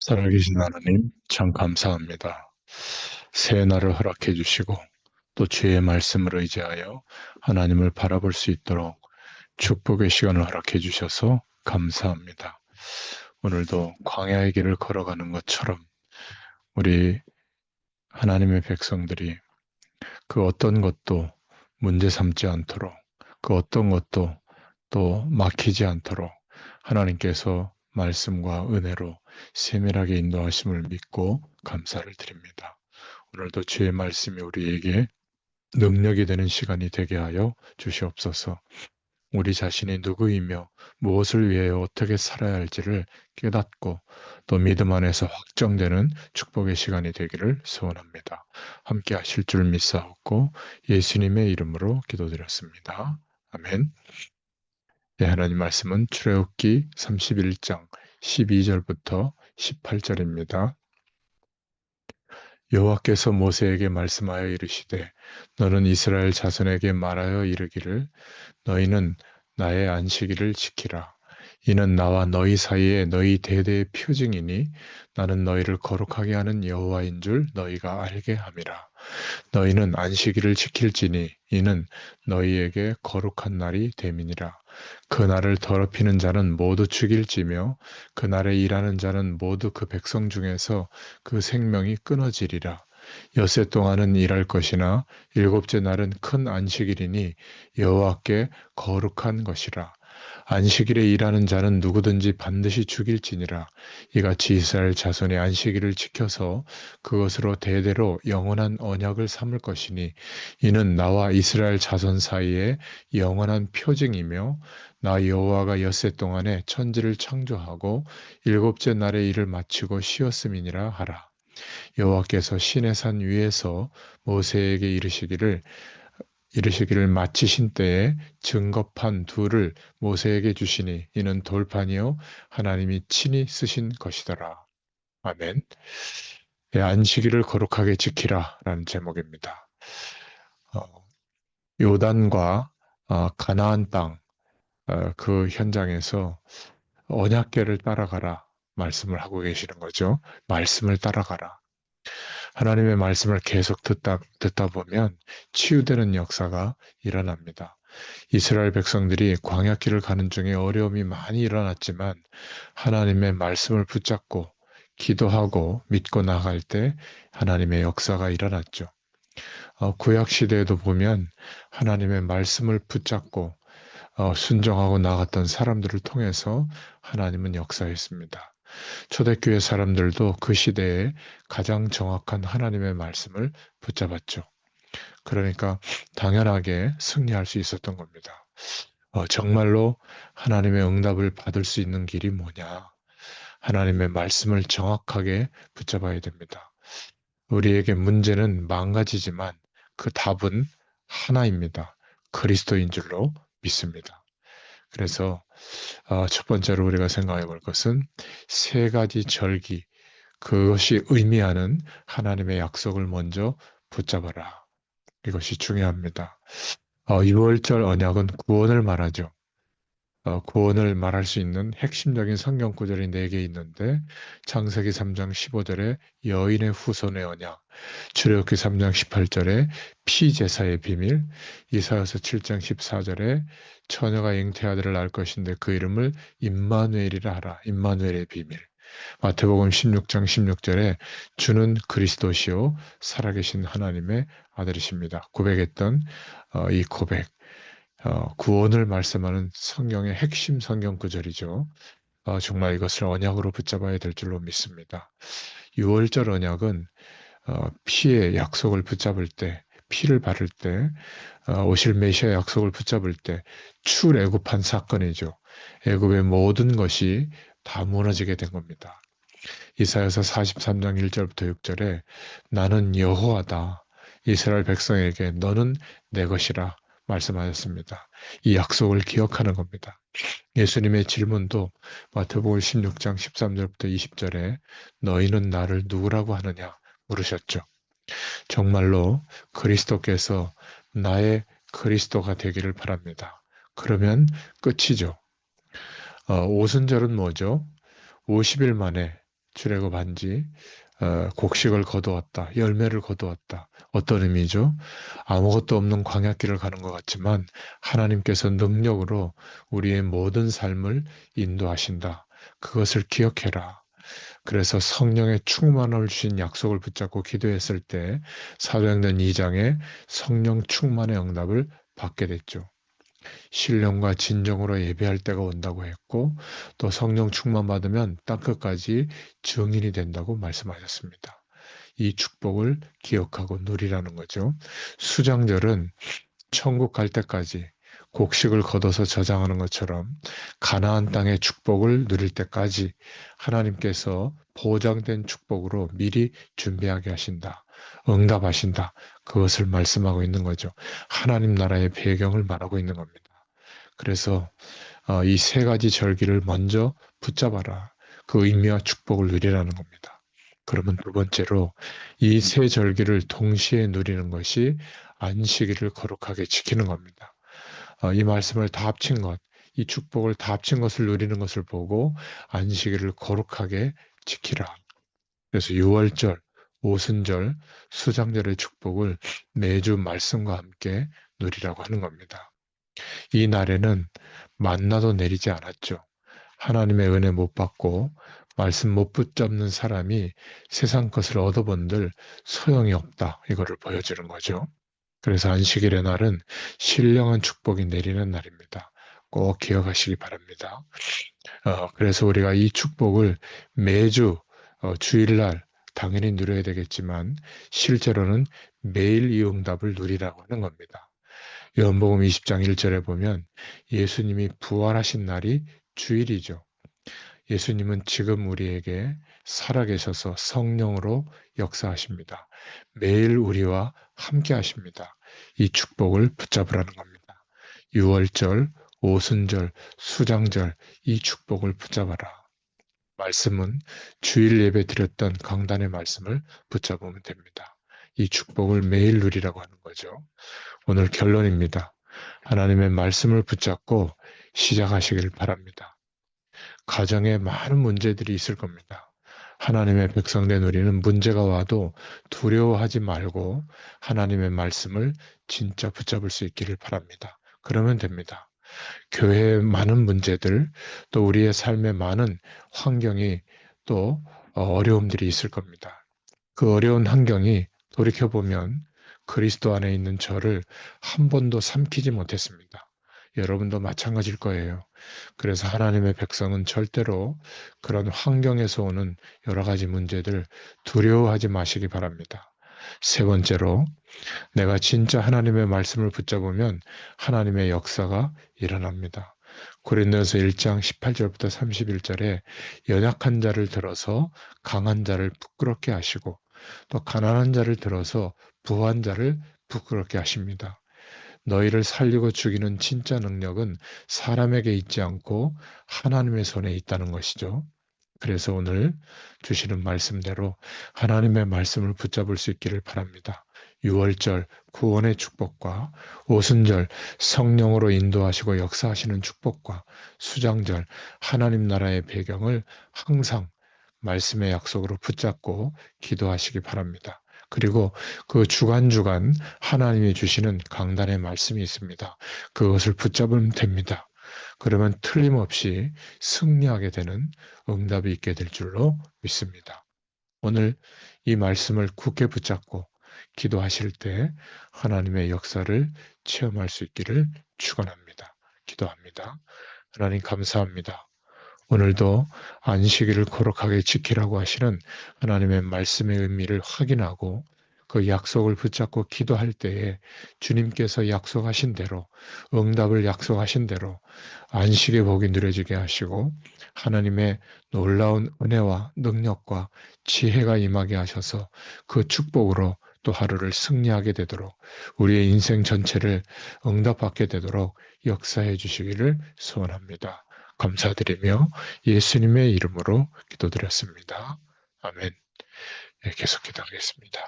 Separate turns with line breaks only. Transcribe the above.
살아계신 하나님, 참 감사합니다. 새 날을 허락해 주시고 또 주의 말씀을 의지하여 하나님을 바라볼 수 있도록 축복의 시간을 허락해 주셔서 감사합니다. 오늘도 광야의 길을 걸어가는 것처럼 우리 하나님의 백성들이 그 어떤 것도 문제 삼지 않도록, 그 어떤 것도 또 막히지 않도록 하나님께서 말씀과 은혜로 세밀하게 인도하심을 믿고 감사를 드립니다. 오늘도 주의 말씀이 우리에게 능력이 되는 시간이 되게 하여 주시옵소서. 우리 자신이 누구이며 무엇을 위하여 어떻게 살아야 할지를 깨닫고 또 믿음 안에서 확정되는 축복의 시간이 되기를 소원합니다. 함께 하실 줄 믿사옵고 예수님의 이름으로 기도드렸습니다. 아멘. 네, 하나님 말씀은 출애굽기 31장 12절부터 18절입니다. 여호와께서 모세에게 말씀하여 이르시되 너는 이스라엘 자손에게 말하여 이르기를 너희는 나의 안식일을 지키라. 이는 나와 너희 사이에 너희 대대의 표징이니 나는 너희를 거룩하게 하는 여호와인 줄 너희가 알게 함이라. 너희는 안식일을 지킬지니 이는 너희에게 거룩한 날이 됨이니라. 그 날을 더럽히는 자는 모두 죽일지며 그 날에 일하는 자는 모두 그 백성 중에서 그 생명이 끊어지리라. 엿새 동안은 일할 것이나 일곱째 날은 큰 안식일이니 여호와께 거룩한 것이라. 안식일에 일하는 자는 누구든지 반드시 죽일지니라. 이같이 이스라엘 자손의 안식일을 지켜서 그것으로 대대로 영원한 언약을 삼을 것이니 이는 나와 이스라엘 자손 사이에 영원한 표징이며 나 여호와가 엿새 동안에 천지를 창조하고 일곱째 날에 일을 마치고 쉬었음이니라 하라. 여호와께서 시내 산 위에서 모세에게 이르시기를 마치신 때에 증거판 둘을 모세에게 주시니 이는 돌판이요 하나님이 친히 쓰신 것이더라. 아멘. 네, 안식일을 거룩하게 지키라라는 제목입니다. 어, 요단과 가나안 땅 그 현장에서 언약궤를 따라가라 말씀을 하고 계시는 거죠. 말씀을 따라가라. 하나님의 말씀을 계속 듣다 보면 치유되는 역사가 일어납니다. 이스라엘 백성들이 광야길을 가는 중에 어려움이 많이 일어났지만 하나님의 말씀을 붙잡고 기도하고 믿고 나갈 때 하나님의 역사가 일어났죠. 구약 시대에도 보면 하나님의 말씀을 붙잡고 순종하고 나갔던 사람들을 통해서 하나님은 역사했습니다. 초대교회 사람들도 그 시대에 가장 정확한 하나님의 말씀을 붙잡았죠. 그러니까 당연하게 승리할 수 있었던 겁니다. 정말로 하나님의 응답을 받을 수 있는 길이 뭐냐? 하나님의 말씀을 정확하게 붙잡아야 됩니다. 우리에게 문제는 망가지지만 그 답은 하나입니다. 그리스도인 줄로 믿습니다. 그래서 첫 번째로 우리가 생각해 볼 것은 세 가지 절기, 그것이 의미하는 하나님의 약속을 먼저 붙잡아라. 이것이 중요합니다. 6월절 언약은 구원을 말하죠. 구원을 말할 수 있는 핵심적인 성경 구절이 4개 있는데 창세기 3장 15절에 여인의 후손의 언약, 출애굽기 3장 18절에 피제사의 비밀, 이사야서 7장 14절에 처녀가 잉태아들을 낳을 것인데 그 이름을 임마누엘이라 하라. 임마누엘의 비밀. 마태복음 16장 16절에 주는 그리스도시요 살아계신 하나님의 아들이십니다. 고백했던 이 고백, 구원을 말씀하는 성경의 핵심 성경 구절이죠. 정말 이것을 언약으로 붙잡아야 될 줄로 믿습니다. 6월절 언약은 피의 약속을 붙잡을 때, 피를 바를 때, 오실 메시아 약속을 붙잡을 때 출애굽한 사건이죠. 애굽의 모든 것이 다 무너지게 된 겁니다. 이사야서 43장 1절부터 6절에 나는 여호와다. 이스라엘 백성에게 너는 내 것이라 말씀하셨습니다. 이 약속을 기억하는 겁니다. 예수님의 질문도 마태복음 16장 13절부터 20절에 너희는 나를 누구라고 하느냐 물으셨죠. 정말로 그리스도께서 나의 그리스도가 되기를 바랍니다. 그러면 끝이죠. 오순절은 뭐죠? 50일 만에 출애굽한 지 곡식을 거두었다. 열매를 거두었다. 어떤 의미죠? 아무것도 없는 광야길을 가는 것 같지만 하나님께서 능력으로 우리의 모든 삶을 인도하신다. 그것을 기억해라. 그래서 성령의 충만을 주신 약속을 붙잡고 기도했을 때 사도행전 2장에 성령 충만의 응답을 받게 됐죠. 신령과 진정으로 예배할 때가 온다고 했고 또 성령 충만 받으면 땅끝까지 증인이 된다고 말씀하셨습니다. 이 축복을 기억하고 누리라는 거죠. 수장절은 천국 갈 때까지 곡식을 걷어서 저장하는 것처럼 가나안 땅의 축복을 누릴 때까지 하나님께서 보장된 축복으로 미리 준비하게 하신다. 응답하신다. 그것을 말씀하고 있는 거죠. 하나님 나라의 배경을 말하고 있는 겁니다. 그래서 이 세 가지 절기를 먼저 붙잡아라. 그 의미와 축복을 누리라는 겁니다. 그러면 두 번째로 이 세 절기를 동시에 누리는 것이 안식일을 거룩하게 지키는 겁니다. 이 말씀을 다 합친 것, 이 축복을 다 합친 것을 누리는 것을 보고 안식일을 거룩하게 지키라. 그래서 유월절, 오순절, 수장절의 축복을 매주 말씀과 함께 누리라고 하는 겁니다. 이 날에는 만나도 내리지 않았죠. 하나님의 은혜 못 받고 말씀 못 붙잡는 사람이 세상 것을 얻어본들 소용이 없다. 이거를 보여주는 거죠. 그래서 안식일의 날은 신령한 축복이 내리는 날입니다. 꼭 기억하시기 바랍니다. 그래서 우리가 이 축복을 매주 주일날 당연히 누려야 되겠지만 실제로는 매일 이 응답을 누리라고 하는 겁니다. 요한복음 20장 1절에 보면 예수님이 부활하신 날이 주일이죠. 예수님은 지금 우리에게 살아계셔서 성령으로 역사하십니다. 매일 우리와 함께 하십니다. 이 축복을 붙잡으라는 겁니다. 유월절, 오순절, 수장절 이 축복을 붙잡아라. 말씀은 주일 예배 드렸던 강단의 말씀을 붙잡으면 됩니다. 이 축복을 매일 누리라고 하는 거죠. 오늘 결론입니다. 하나님의 말씀을 붙잡고 시작하시길 바랍니다. 가정에 많은 문제들이 있을 겁니다. 하나님의 백성된 우리는 문제가 와도 두려워하지 말고 하나님의 말씀을 진짜 붙잡을 수 있기를 바랍니다. 그러면 됩니다. 교회의 많은 문제들, 또 우리의 삶의 많은 환경이 또 어려움들이 있을 겁니다. 그 어려운 환경이 돌이켜보면 그리스도 안에 있는 저를 한 번도 삼키지 못했습니다. 여러분도 마찬가지일 거예요. 그래서 하나님의 백성은 절대로 그런 환경에서 오는 여러 가지 문제들 두려워하지 마시기 바랍니다. 세 번째로 내가 진짜 하나님의 말씀을 붙잡으면 하나님의 역사가 일어납니다. 고린도서 1장 18절부터 31절에 연약한 자를 들어서 강한 자를 부끄럽게 하시고 또 가난한 자를 들어서 부한 자를 부끄럽게 하십니다. 너희를 살리고 죽이는 진짜 능력은 사람에게 있지 않고 하나님의 손에 있다는 것이죠. 그래서 오늘 주시는 말씀대로 하나님의 말씀을 붙잡을 수 있기를 바랍니다. 6월절 구원의 축복과 오순절 성령으로 인도하시고 역사하시는 축복과 수장절 하나님 나라의 배경을 항상 말씀의 약속으로 붙잡고 기도하시기 바랍니다. 그리고 그 주간주간 하나님이 주시는 강단의 말씀이 있습니다. 그것을 붙잡으면 됩니다. 그러면 틀림없이 승리하게 되는 응답이 있게 될 줄로 믿습니다. 오늘 이 말씀을 굳게 붙잡고 기도하실 때 하나님의 역사를 체험할 수 있기를 축원합니다. 기도합니다. 하나님 감사합니다. 오늘도 안식일을 거룩하게 지키라고 하시는 하나님의 말씀의 의미를 확인하고 그 약속을 붙잡고 기도할 때에 주님께서 약속하신 대로 응답을 약속하신 대로 안식의 복이 누려지게 하시고 하나님의 놀라운 은혜와 능력과 지혜가 임하게 하셔서 그 축복으로 또 하루를 승리하게 되도록 우리의 인생 전체를 응답받게 되도록 역사해 주시기를 소원합니다. 감사드리며 예수님의 이름으로 기도드렸습니다. 아멘. 네, 계속 기도하겠습니다.